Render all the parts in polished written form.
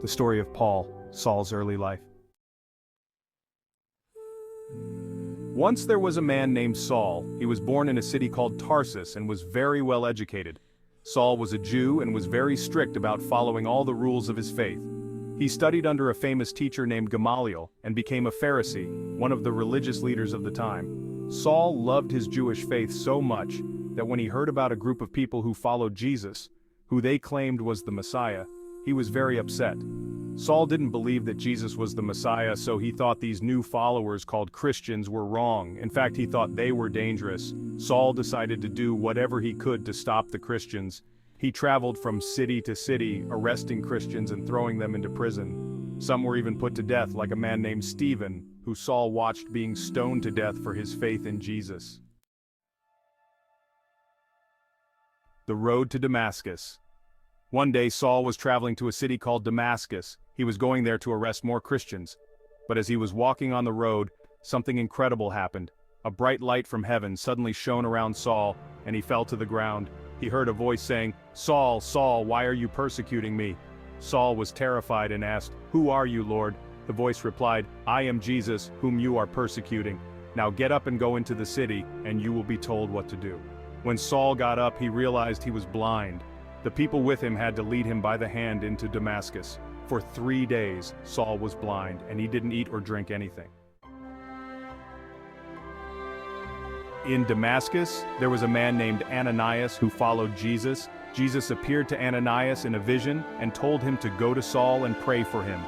The story of Paul, Saul's early life. Once there was a man named Saul. He was born in a city called Tarsus and was very well educated. Saul was a Jew and was very strict about following all the rules of his faith. He studied under a famous teacher named Gamaliel and became a Pharisee, one of the religious leaders of the time. Saul loved his Jewish faith so much that when he heard about a group of people who followed Jesus, who they claimed was the Messiah, he was very upset. Saul didn't believe that Jesus was the Messiah, so he thought these new followers called Christians were wrong. In fact, he thought they were dangerous. Saul decided to do whatever he could to stop the Christians. He traveled from city to city, arresting Christians and throwing them into prison. Some were even put to death, like a man named Stephen, who Saul watched being stoned to death for his faith in Jesus. The road to Damascus. One day Saul was traveling to a city called Damascus. He was going there to arrest more Christians. But as he was walking on the road, something incredible happened. A bright light from heaven suddenly shone around Saul, and he fell to the ground. He heard a voice saying, "Saul, Saul, why are you persecuting me?" Saul was terrified and asked, "Who are you, Lord?" The voice replied, "I am Jesus, whom you are persecuting. Now get up and go into the city, and you will be told what to do." When Saul got up, he realized he was blind. The people with him had to lead him by the hand into Damascus. For 3 days, Saul was blind, and he didn't eat or drink anything. In Damascus, there was a man named Ananias who followed Jesus. Jesus appeared to Ananias in a vision and told him to go to Saul and pray for him.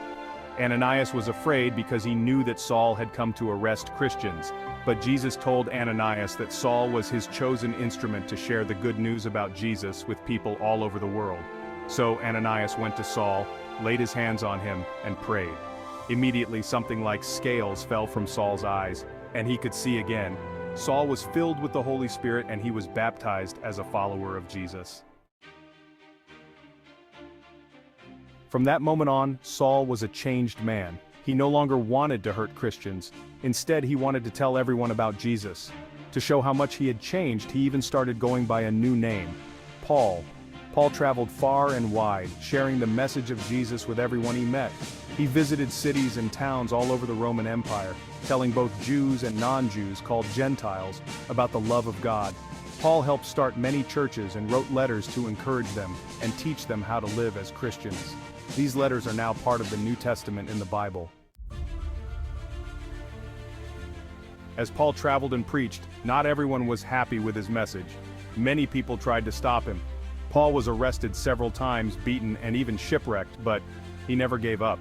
Ananias was afraid because he knew that Saul had come to arrest Christians. But Jesus told Ananias that Saul was his chosen instrument to share the good news about Jesus with people all over the world. So Ananias went to Saul, laid his hands on him, and prayed. Immediately something like scales fell from Saul's eyes, and he could see again. Saul was filled with the Holy Spirit, and he was baptized as a follower of Jesus. From that moment on, Saul was a changed man. He no longer wanted to hurt Christians. Instead, he wanted to tell everyone about Jesus. To show how much he had changed, he even started going by a new name, Paul. Paul traveled far and wide, sharing the message of Jesus with everyone he met. He visited cities and towns all over the Roman Empire, telling both Jews and non-Jews, called Gentiles, about the love of God. Paul helped start many churches and wrote letters to encourage them and teach them how to live as Christians. These letters are now part of the New Testament in the Bible. As Paul traveled and preached, not everyone was happy with his message. Many people tried to stop him. Paul was arrested several times, beaten, and even shipwrecked, but he never gave up.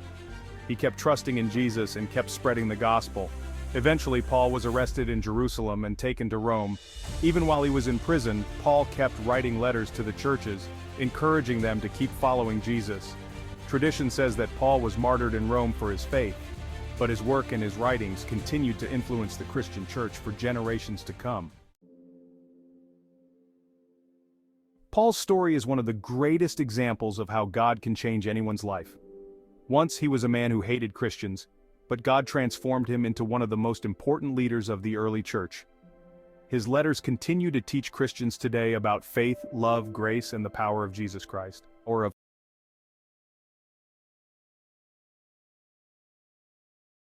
He kept trusting in Jesus and kept spreading the gospel. Eventually, Paul was arrested in Jerusalem and taken to Rome. Even while he was in prison, Paul kept writing letters to the churches, encouraging them to keep following Jesus. Tradition says that Paul was martyred in Rome for his faith, but his work and his writings continued to influence the Christian church for generations to come. Paul's story is one of the greatest examples of how God can change anyone's life. Once he was a man who hated Christians, but God transformed him into one of the most important leaders of the early church. His letters continue to teach Christians today about faith, love, grace, and the power of Jesus Christ, or of